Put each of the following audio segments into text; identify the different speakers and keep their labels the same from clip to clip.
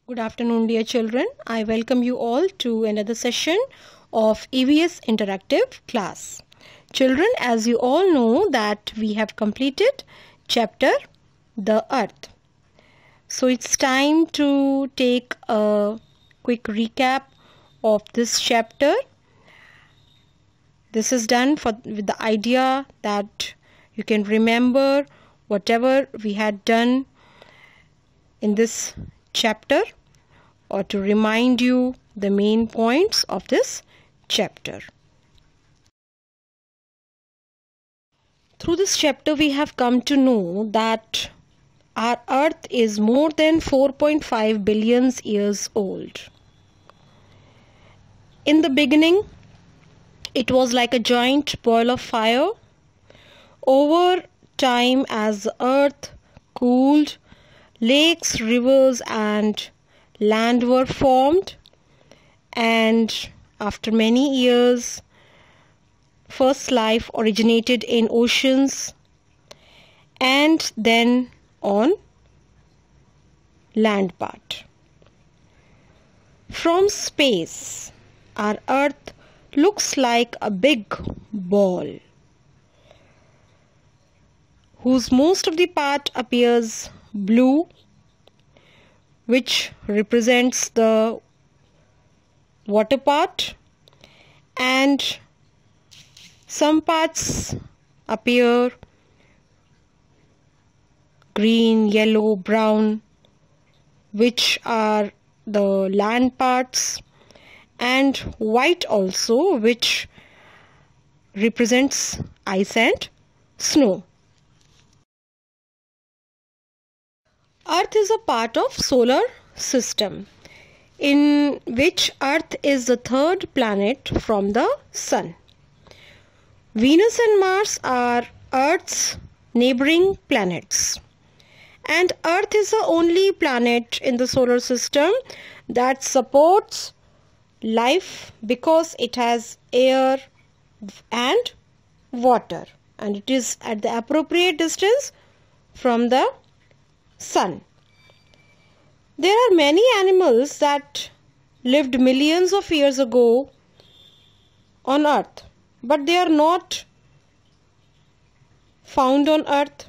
Speaker 1: Good afternoon, dear children. I welcome you all to another session of EVS Interactive class. Children, as you all know that we have completed chapter The Earth. So it's time to take a quick recap of this chapter. This is done with the idea that you can remember whatever we had done in this chapter, or to remind you the main points of this chapter. Through this chapter we have come to know that our earth is more than 4.5 billion years old. In the beginning it was like a giant ball of fire. Over time, as the earth cooled, lakes, rivers and land were formed, and after many years first life originated in oceans and then on land part. From space, our earth looks like a big ball whose most of the part appears blue, which represents the water part, and some parts appear green, yellow, brown, which are the land parts, and white also, which represents ice and snow. Earth is a part of solar system, in which Earth is the third planet from the Sun. Venus and Mars are Earth's neighboring planets, and Earth is the only planet in the solar system that supports life because it has air and water, and it is at the appropriate distance from the Sun. There are many animals that lived millions of years ago on Earth, but they are not found on Earth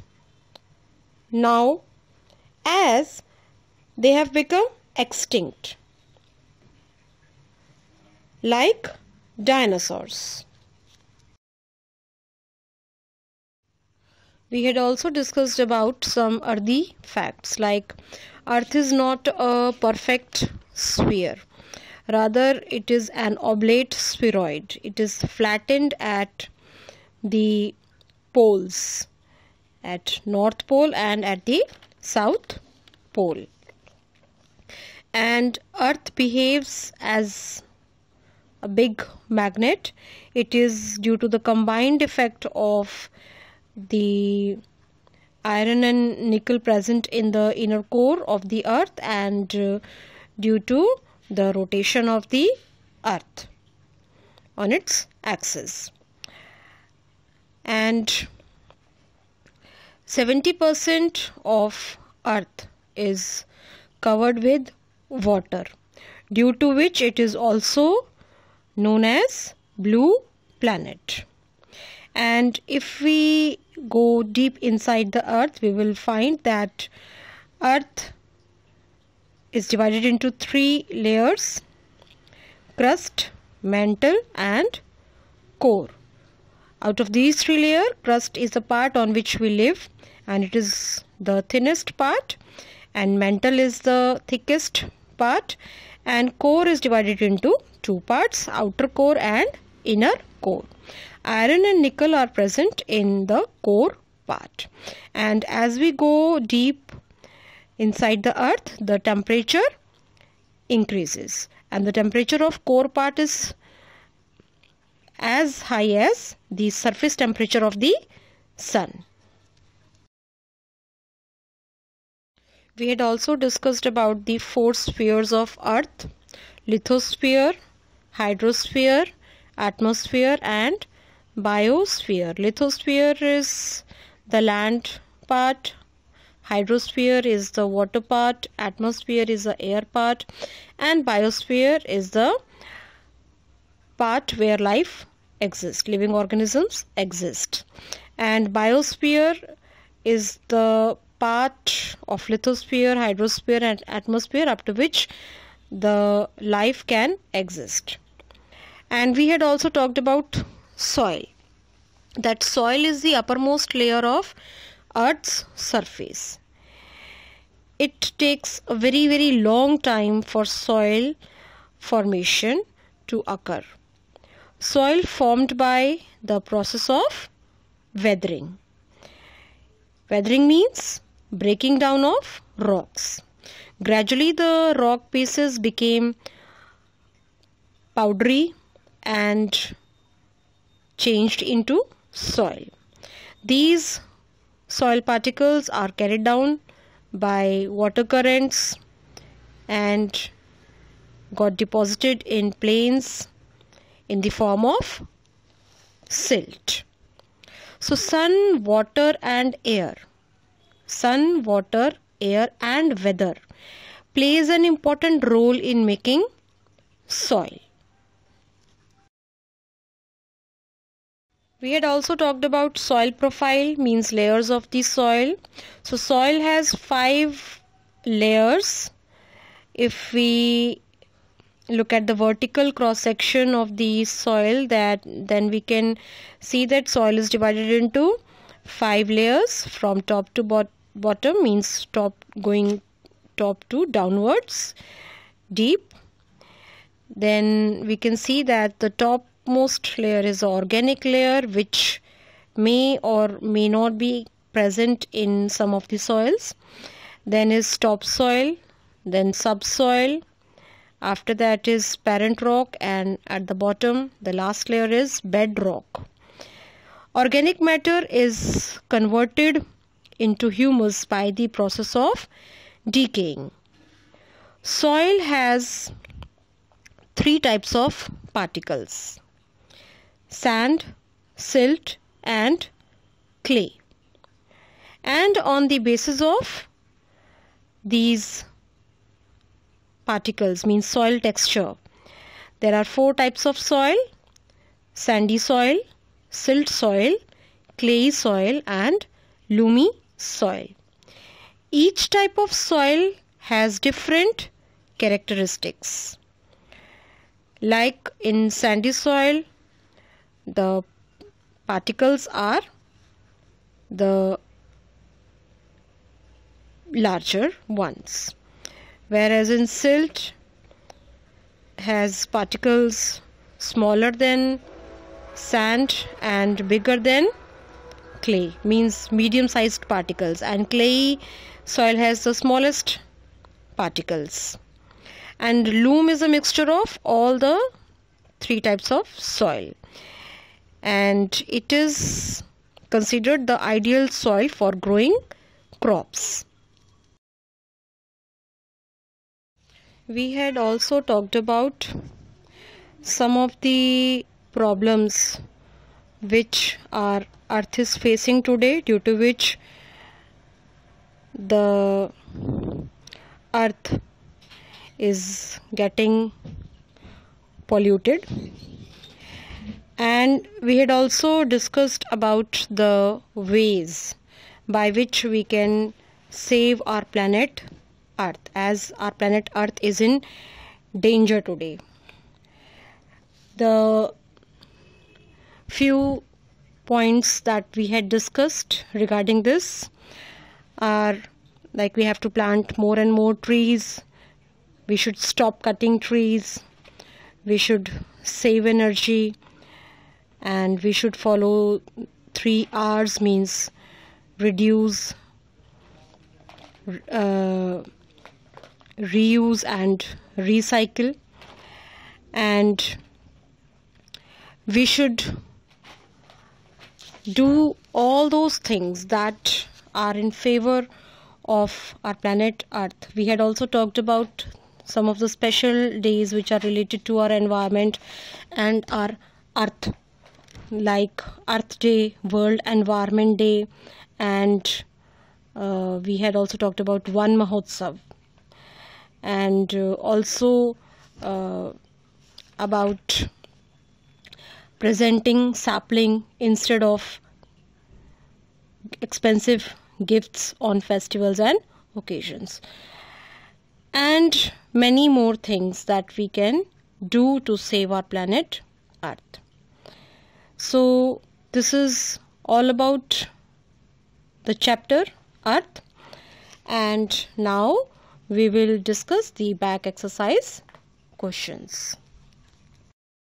Speaker 1: now, as they have become extinct, like dinosaurs. We had also discussed about some earthy facts, like Earth is not a perfect sphere. Rather, it is an oblate spheroid. It is flattened at the poles, at North Pole and at the South Pole. And Earth behaves as a big magnet. It is due to the combined effect of the iron and nickel present in the inner core of the earth, and due to the rotation of the earth on its axis. And 70% of earth is covered with water, due to which it is also known as blue planet. And if we go deep inside the earth, we will find that earth is divided into 3 layers: crust, mantle and core. Out of these 3 layers, crust is the part on which we live, and it is the thinnest part, and mantle is the thickest part, and core is divided into 2 parts: outer core and inner core. Iron and nickel are present in the core part, and as we go deep inside the earth, the temperature increases, and the temperature of core part is as high as the surface temperature of the sun. We had also discussed about the 4 spheres of earth: lithosphere, hydrosphere, atmosphere and biosphere. Lithosphere is the land part, Hydrosphere is the water part, atmosphere is the air part, and biosphere is the part where life exists, living organisms exist. And biosphere is the part of lithosphere, hydrosphere, and atmosphere up to which the life can exist. And we had also talked about soil. That soil is the uppermost layer of Earth's surface. It takes a very, very long time for soil formation to occur. Soil formed by the process of weathering. Weathering means breaking down of rocks. Gradually the rock pieces became powdery and changed into soil. These soil particles are carried down by water currents and got deposited in plains in the form of silt. So sun, water and air and weather plays an important role in making soil. We had also talked about soil profile, means layers of the soil. So soil has 5 layers. If we look at the vertical cross section of the soil, then we can see that soil is divided into 5 layers from top to bottom, means going top to downwards deep. Then we can see that the topmost layer is the organic layer, which may or may not be present in some of the soils. Then is topsoil, then subsoil. After that is parent rock, and at the bottom the last layer is bedrock. Organic matter is converted into humus by the process of decaying. Soil has 3 types of particles: sand, silt and clay. And on the basis of these particles, means soil texture, there are 4 types of soil: sandy soil, silt soil, clayey soil and loamy soil. Each type of soil has different characteristics. Like in sandy soil, the particles are the larger ones, whereas in silt has particles smaller than sand and bigger than clay, means medium sized particles, and clayey soil has the smallest particles. And loam is a mixture of all the 3 types of soil, and it is considered the ideal soil for growing crops. We had also talked about some of the problems which our earth is facing today, due to which the earth is getting polluted. And we had also discussed about the ways by which we can save our planet Earth, as our planet Earth is in danger today. The few points that we had discussed regarding this are like we have to plant more and more trees, we should stop cutting trees, we should save energy, and we should follow 3 R's, means reduce, reuse and recycle. And we should do all those things that are in favor of our planet Earth. We had also talked about some of the special days which are related to our environment and our Earth, like Earth Day, World Environment Day, and we had also talked about Van Mahotsav, and also about presenting sapling instead of expensive gifts on festivals and occasions, and many more things that we can do to save our planet Earth. So this is all about the chapter Earth, and now we will discuss the back exercise questions.